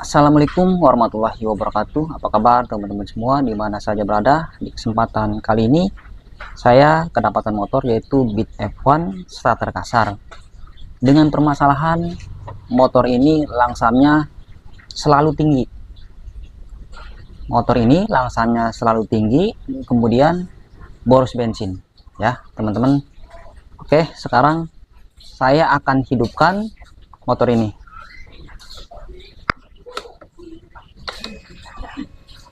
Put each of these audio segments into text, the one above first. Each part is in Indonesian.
Assalamualaikum warahmatullahi wabarakatuh. Apa kabar teman-teman semua di mana saja berada? Di kesempatan kali ini saya kedapatan motor yaitu Beat F1 starter kasar. Dengan permasalahan motor ini langsamnya selalu tinggi. Motor ini langsamnya selalu tinggi, kemudian boros bensin ya, teman-teman. Oke, sekarang saya akan hidupkan motor ini.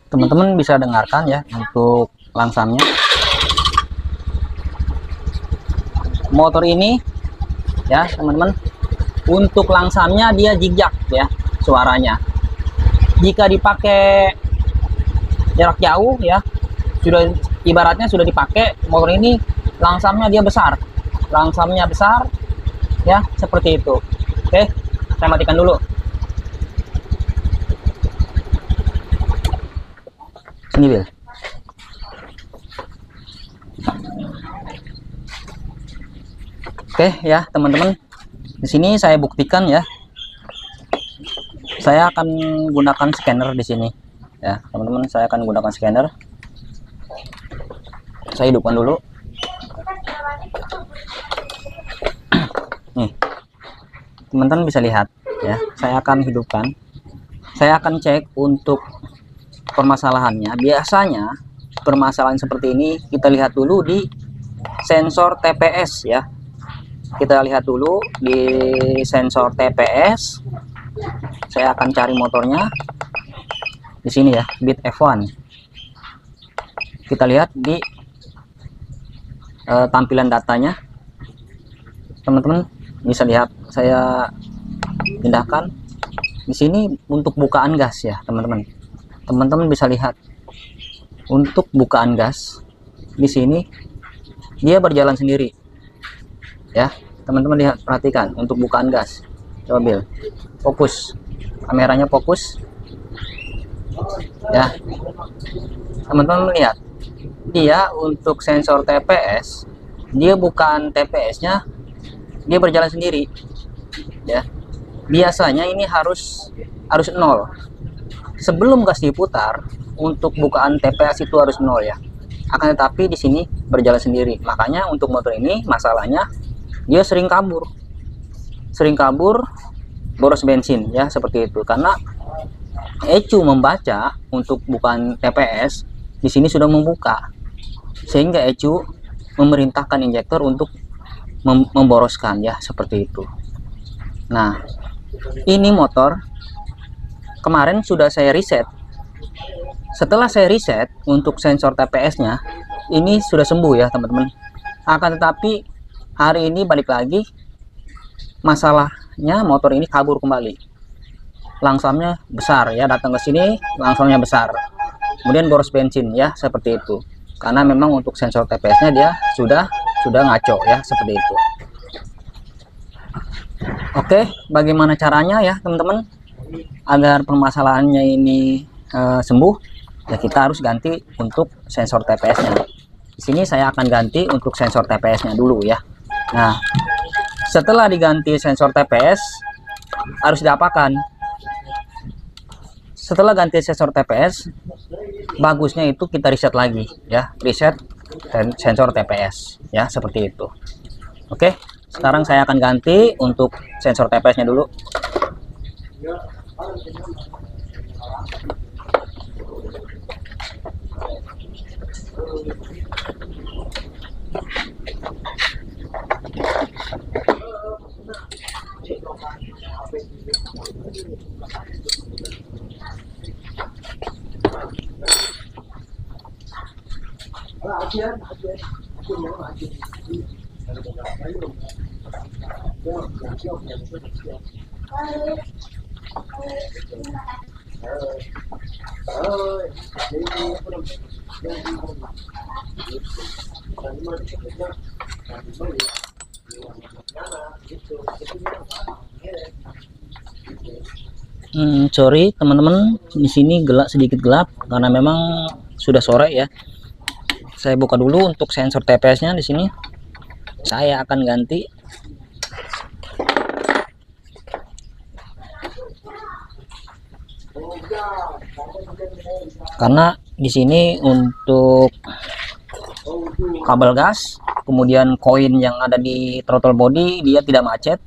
Teman-teman bisa dengarkan ya untuk langsamnya. Motor ini ya teman-teman, untuk langsamnya dia zigzag ya suaranya. Jika dipakai jarak jauh ya, sudah ibaratnya sudah dipakai motor ini, langsamnya dia besar. Langsamnya besar ya, seperti itu. Oke, saya matikan dulu. Sini Bil. Oke ya teman-teman, di sini saya buktikan ya. Saya akan gunakan scanner di sini ya teman-teman. Saya akan gunakan scanner. Saya hidupkan dulu. Nih teman-teman bisa lihat ya, saya akan hidupkan. Saya akan cek untuk permasalahannya. Biasanya permasalahan seperti ini kita lihat dulu di sensor TPS ya. Kita lihat dulu di sensor TPS. Saya akan cari motornya di sini ya, Beat F1. Kita lihat di tampilan datanya. Teman-teman bisa lihat, saya pindahkan di sini untuk bukaan gas ya teman-teman. Teman-teman bisa lihat untuk bukaan gas di sini dia berjalan sendiri ya teman-teman. Lihat, perhatikan untuk bukaan gas. Coba Bil, fokus kameranya, fokus ya teman-teman. Lihat dia untuk sensor TPS, dia bukan TPS nya, dia berjalan sendiri ya. Biasanya ini harus nol. Sebelum gas diputar, untuk bukaan TPS itu harus nol ya. Akan tetapi di sini berjalan sendiri. Makanya untuk motor ini masalahnya dia sering kabur, boros bensin ya, seperti itu. Karena ECU membaca untuk bukaan TPS di sini sudah membuka, sehingga ECU memerintahkan injektor untuk memboroskan ya, seperti itu. Nah, ini motor kemarin sudah saya reset. Setelah saya reset untuk sensor TPS-nya, ini sudah sembuh ya teman-teman. Akan tetapi hari ini balik lagi, masalahnya motor ini kabur kembali. Langsamnya besar ya, datang ke sini langsamnya besar. Kemudian boros bensin ya, seperti itu. Karena memang untuk sensor TPS-nya dia sudah ngaco ya, seperti itu. Oke, bagaimana caranya ya teman-teman agar permasalahannya ini sembuh ya? Kita harus ganti untuk sensor TPS-nya. Di sini saya akan ganti untuk sensor TPS-nya dulu ya. Nah, setelah diganti sensor TPS harus diapakan? Setelah ganti sensor TPS, bagusnya itu kita reset lagi ya, reset sensor TPS ya, seperti itu. Oke, sekarang saya akan ganti untuk sensor TPS-nya dulu. Sorry teman-teman, di sini gelap, sedikit gelap karena memang sudah sore ya. Saya buka dulu untuk sensor TPS-nya di sini. Saya akan ganti. Karena di sini untuk kabel gas, kemudian koin yang ada di throttle body dia tidak macet.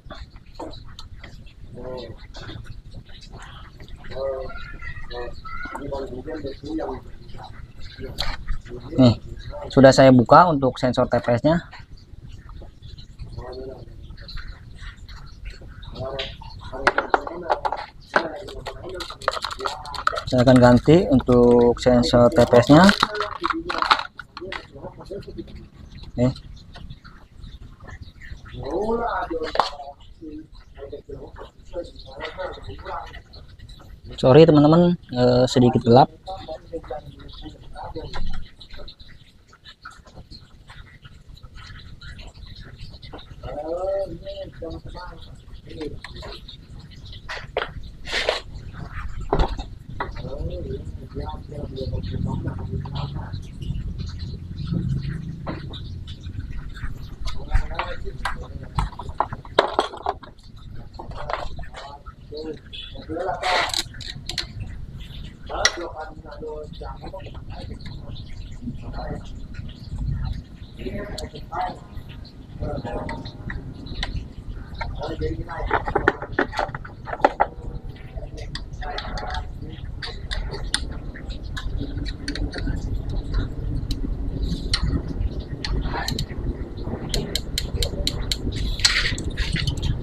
Nih, sudah saya buka untuk sensor TPS-nya. Saya akan ganti untuk sensor TPS-nya. Sorry teman-teman, sedikit gelap.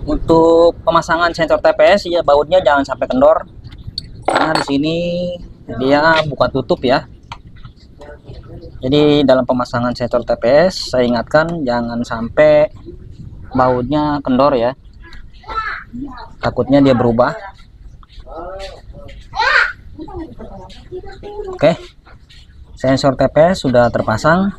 Untuk pemasangan sensor TPS ya, bautnya jangan sampai kendor, karena di sini dia buka tutup ya. Jadi dalam pemasangan sensor TPS saya ingatkan jangan sampai bautnya kendor ya, takutnya dia berubah. Oke, sensor TPS sudah terpasang.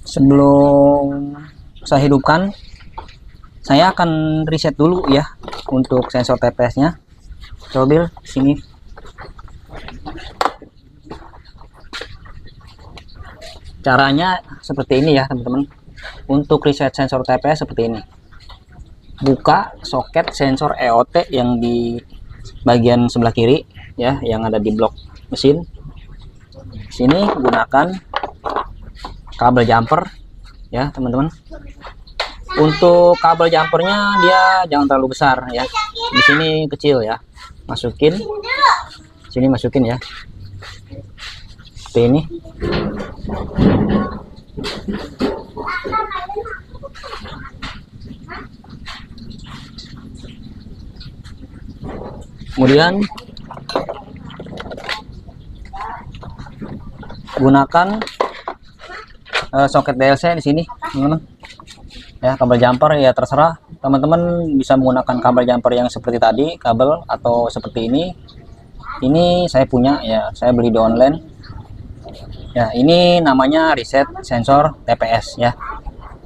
Sebelum saya hidupkan, saya akan reset dulu ya untuk sensor TPS-nya. Coba Bil, sini. Caranya seperti ini ya teman-teman. Untuk reset sensor TPS seperti ini. Buka soket sensor EOT yang di bagian sebelah kiri ya, yang ada di blok mesin. Sini gunakan kabel jumper ya teman-teman. Untuk kabel jumpernya dia jangan terlalu besar ya, di sini kecil ya. Masukin sini, masukin ya seperti ini. Kemudian gunakan soket DLC di sini teman-teman ya. Kabel jumper ya terserah teman-teman, bisa menggunakan kabel jumper yang seperti tadi kabel, atau seperti ini saya punya ya, saya beli di online ya. Ini namanya reset sensor TPS ya.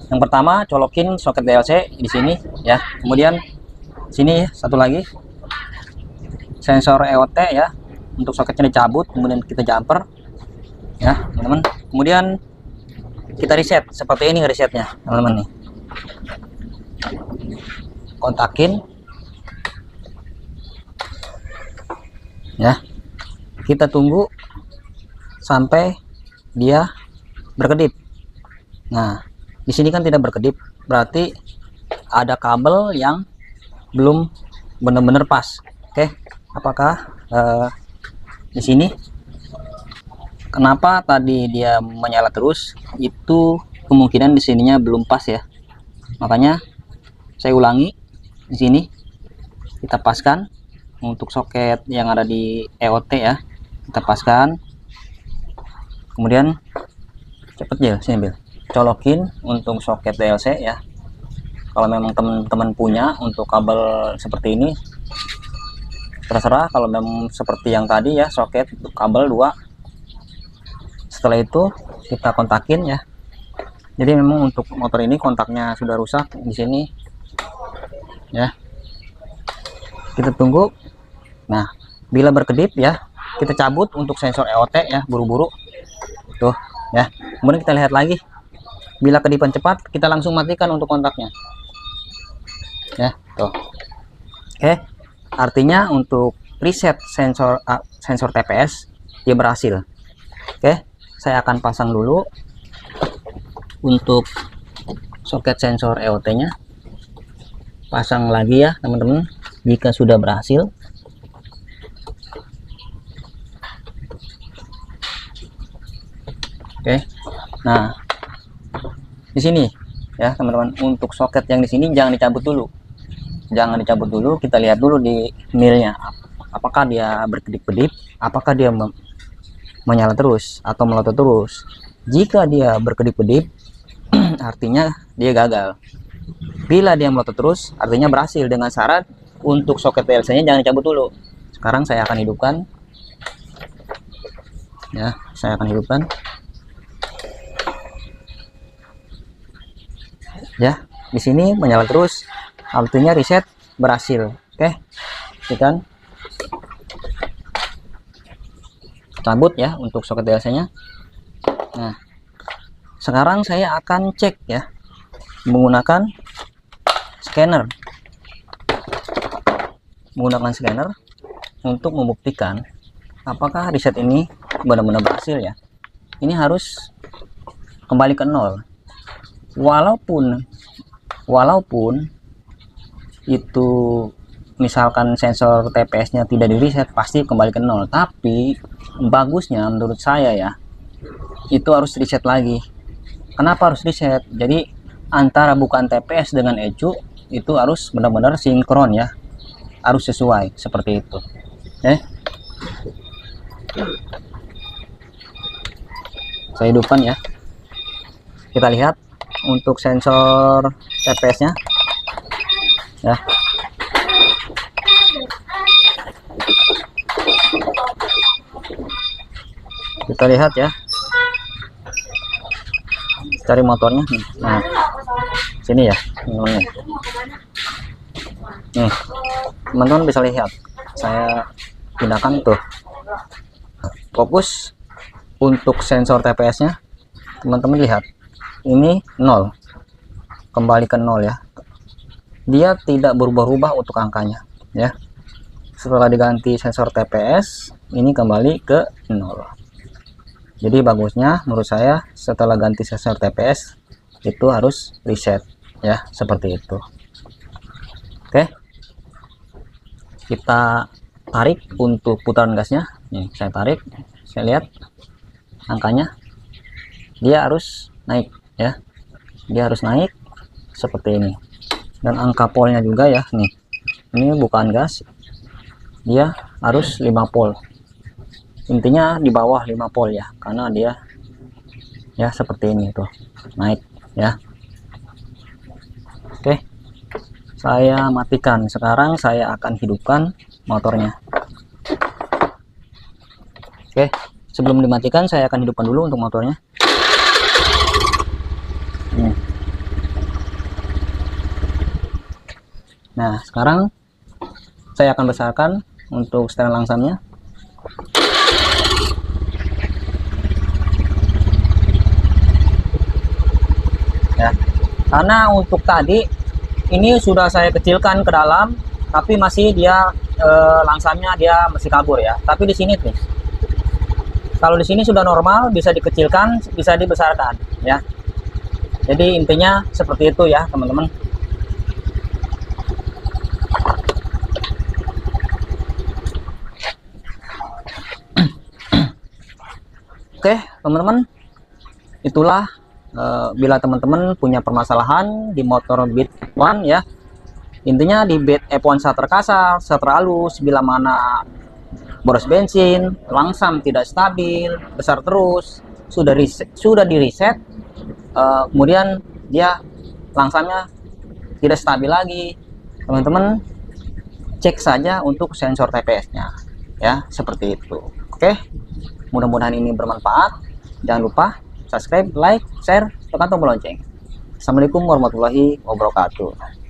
Yang pertama colokin soket DLC di sini ya, kemudian sini satu lagi sensor EOT ya, untuk soketnya dicabut, kemudian kita jumper ya teman-teman. Kemudian kita reset seperti ini resetnya teman-teman nih. Kontakin ya, kita tunggu sampai dia berkedip. Nah di sini kan tidak berkedip, berarti ada kabel yang belum benar-benar pas. Oke, apakah di sini kenapa tadi dia menyala terus? Itu kemungkinan di sininya belum pas ya. Makanya saya ulangi di sini, kita paskan untuk soket yang ada di EOT ya, kita paskan. Kemudian cepet Bil, sini Bil, colokin untuk soket DLC ya. Kalau memang teman-teman punya untuk kabel seperti ini terserah, kalau memang seperti yang tadi ya, soket kabel 2. Setelah itu kita kontakin ya. Jadi memang untuk motor ini kontaknya sudah rusak di sini ya. Kita tunggu. Nah bila berkedip ya, kita cabut untuk sensor EOT ya, buru-buru tuh ya. Kemudian kita lihat lagi, bila kedipan cepat kita langsung matikan untuk kontaknya. ya tuh. Oke, artinya untuk reset sensor TPS dia berhasil. Oke, saya akan pasang dulu untuk soket sensor EOT nya, pasang lagi ya teman-teman jika sudah berhasil. Oke, nah di sini ya teman-teman, untuk soket yang di sini jangan dicabut dulu, kita lihat dulu di milnya apakah dia berkedip-kedip, apakah dia menyala terus atau melotot terus. Jika dia berkedip-kedip artinya dia gagal. Bila dia melotot terus artinya berhasil, dengan syarat untuk soket PLC nya jangan dicabut dulu. Sekarang saya akan hidupkan ya, ya. Di sini menyala terus artinya reset berhasil. Oke, kita cabut ya untuk soket PLC nya. Nah, sekarang saya akan cek ya menggunakan scanner untuk membuktikan apakah reset ini benar-benar berhasil ya. Ini harus kembali ke nol, walaupun itu misalkan sensor TPS nya tidak di reset pasti kembali ke nol, tapi bagusnya menurut saya ya itu harus reset lagi. Kenapa harus reset? Jadi antara bukaan TPS dengan ECU itu harus benar-benar sinkron ya, harus sesuai seperti itu. Saya hidupkan ya, kita lihat untuk sensor TPS nya ya. Kita lihat ya, cari motornya. Nah, sini ya, nih teman-teman bisa lihat, saya pindahkan tuh fokus untuk sensor TPS nya. Teman-teman lihat, ini 0, kembali ke 0 ya, dia tidak berubah-ubah untuk angkanya ya. Setelah diganti sensor TPS ini kembali ke 0. Jadi bagusnya menurut saya setelah ganti sensor TPS itu harus reset ya, seperti itu. Oke, kita tarik untuk putaran gasnya. Nih, saya tarik, saya lihat angkanya dia harus naik ya, dia harus naik seperti ini. Dan angka polnya juga ya, nih ini bukan gas, dia harus 5 pol, intinya di bawah 5 pol ya, karena dia ya seperti ini tuh naik ya. Oke, saya matikan. Sekarang saya akan hidupkan motornya. Oke, sebelum dimatikan saya akan hidupkan dulu untuk motornya. Nah, sekarang saya akan besarkan untuk setelan langsamnya. Ya, karena untuk tadi ini sudah saya kecilkan ke dalam, tapi masih dia langsamnya dia masih kabur ya. Tapi di sini tuh, kalau di sini sudah normal, bisa dikecilkan, bisa dibesarkan ya. Jadi intinya seperti itu ya teman-teman. Oke teman-teman, itulah bila teman-teman punya permasalahan di motor Beat F1 ya, intinya di Beat F1 starter kasar, starter halus, bila mana boros bensin, langsam tidak stabil, besar terus, sudah di reset, kemudian dia langsamnya tidak stabil lagi, teman-teman cek saja untuk sensor TPS nya ya, seperti itu. Oke, mudah-mudahan ini bermanfaat. Jangan lupa subscribe, like, share, tekan tombol lonceng. Assalamualaikum warahmatullahi wabarakatuh.